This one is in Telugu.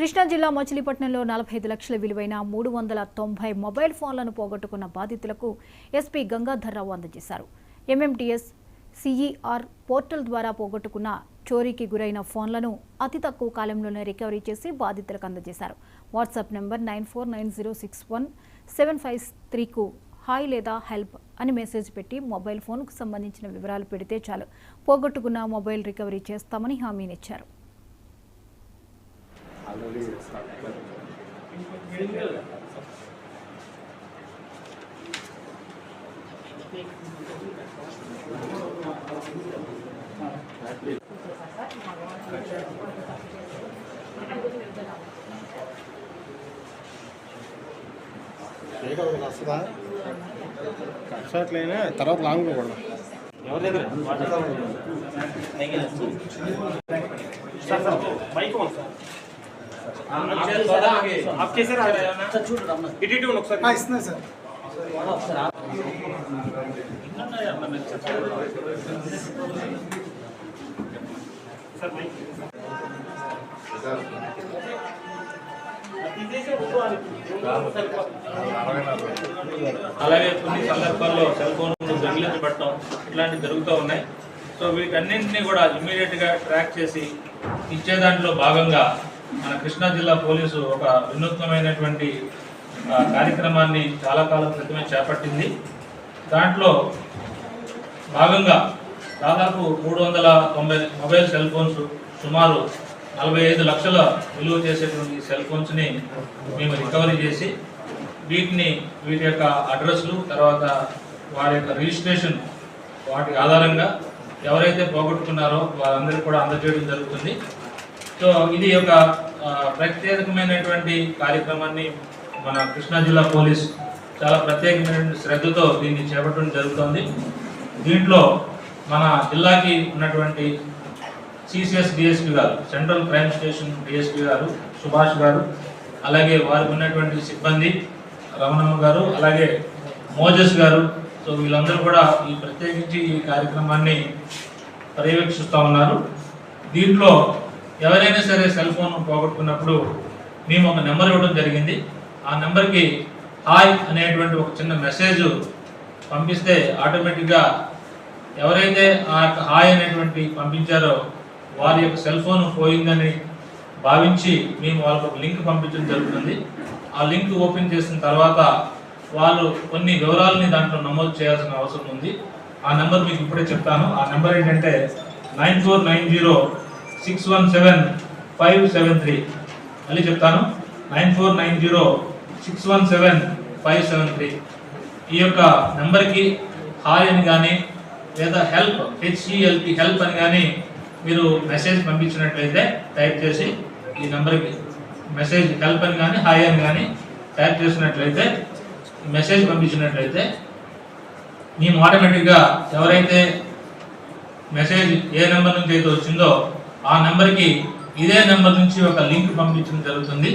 కృష్ణా జిల్లా మచిలీపట్నంలో 45 లక్షల విలువైన 390 మొబైల్ ఫోన్లను పోగొట్టుకున్న బాధితులకు ఎస్పీ గంగాధర్రావు అందజేశారు. ఎంఎంటీఎస్ సిఈఆర్ పోర్టల్ ద్వారా పోగొట్టుకున్న చోరీకి గురైన ఫోన్లను అతి తక్కువ కాలంలోనే రికవరీ చేసి బాధితులకు అందజేశారు. వాట్సాప్ నంబర్ 9490617563కు హాయ్ లేదా హెల్ప్ అని మెసేజ్ పెట్టి మొబైల్ ఫోన్కు సంబంధించిన వివరాలు పెడితే చాలు పోగొట్టుకున్న మొబైల్ రికవరీ చేస్తామని హామీనిచ్చారు. అట్లయినా తర్వాత లాంగ్ కూడా ఎవరి దగ్గర आपके सर इतना सर అలాగే కొన్ని సందర్భాల్లో సెల్ ఫోన్ దొంగిలించబడటం ఇట్లాంటివి జరుగుతూ ఉన్నాయి. సో వీటన్నింటినీ కూడా ఇమ్మీడియట్గా ట్రాక్ చేసి ఇచ్చే దాంట్లో భాగంగా మన కృష్ణా జిల్లా పోలీసు ఒక వినూత్నమైనటువంటి కార్యక్రమాన్ని చాలా కాలం క్రితమే చేపట్టింది. దాంట్లో భాగంగా దాదాపు 390 మొబైల్ సెల్ ఫోన్స్, సుమారు 45 లక్షల విలువ చేసేటువంటి సెల్ ఫోన్స్ని మేము రికవరీ చేసి వీటి యొక్క అడ్రస్లు, తర్వాత వారి యొక్క రిజిస్ట్రేషన్, వాటి ఆధారంగా ఎవరైతే పోగొట్టుకున్నారో వారందరికీ కూడా అందజేయడం జరుగుతుంది. సో ఇది ఒక ప్రత్యేకమైనటువంటి కార్యక్రమాన్ని మన కృష్ణా జిల్లా పోలీస్ చాలా ప్రత్యేకమైన శ్రద్ధతో దీన్ని చేపట్టడం జరుగుతుంది. దీంట్లో మన జిల్లాకి ఉన్నటువంటి సిసిఎస్ డిఎస్పీ గారు, సెంట్రల్ క్రైమ్ స్టేషన్ డిఎస్పీ గారు సుభాష్ గారు, అలాగే వారికి ఉన్నటువంటి సిబ్బంది రమణమ్మ గారు, అలాగే మోజస్ గారు, సో వీళ్ళందరూ కూడా ప్రత్యేకించి ఈ కార్యక్రమాన్ని పర్యవేక్షిస్తూ ఉన్నారు. దీంట్లో ఎవరైనా సరే సెల్ ఫోన్ పోగొట్టుకున్నప్పుడు మేము ఒక నెంబర్ ఇవ్వడం జరిగింది. ఆ నెంబర్కి హాయ్ అనేటువంటి ఒక చిన్న మెసేజ్ పంపిస్తే ఆటోమేటిక్గా ఎవరైతే ఆ యొక్క హాయ్ అనేటువంటి పంపించారో వారి యొక్క సెల్ ఫోన్ పోయిందని భావించి మేము వాళ్ళకు ఒక లింక్ పంపించడం జరుగుతుంది. ఆ లింక్ ఓపెన్ చేసిన తర్వాత వాళ్ళు కొన్ని వివరాలని దాంట్లో నమోదు చేయాల్సిన అవసరం ఉంది. ఆ నెంబర్ మీకు ఇప్పుడే చెప్తాను. ఆ నెంబర్ ఏంటంటే 9490617573. మళ్ళీ చెప్తాను, 9490617573. ఈ యొక్క నెంబర్కి హాయ్ అని కానీ లేదా హెల్ప్ హెచ్ఈఎల్పి హెల్ప్ అని కానీ మీరు మెసేజ్ పంపించినట్లయితే టైప్ చేసి ఈ నెంబర్కి మెసేజ్ హెల్ప్ అని కానీ హాయ్ అని కానీ టైప్ చేసినట్లయితే మెసేజ్ పంపించినట్లయితే మేము ఆటోమేటిక్గా ఎవరైతే మెసేజ్ ఏ నెంబర్ నుంచి అయితే వచ్చిందో ఆ నెంబర్కి ఇదే నెంబర్ నుంచి ఒక లింక్ పంపించడం జరుగుతుంది.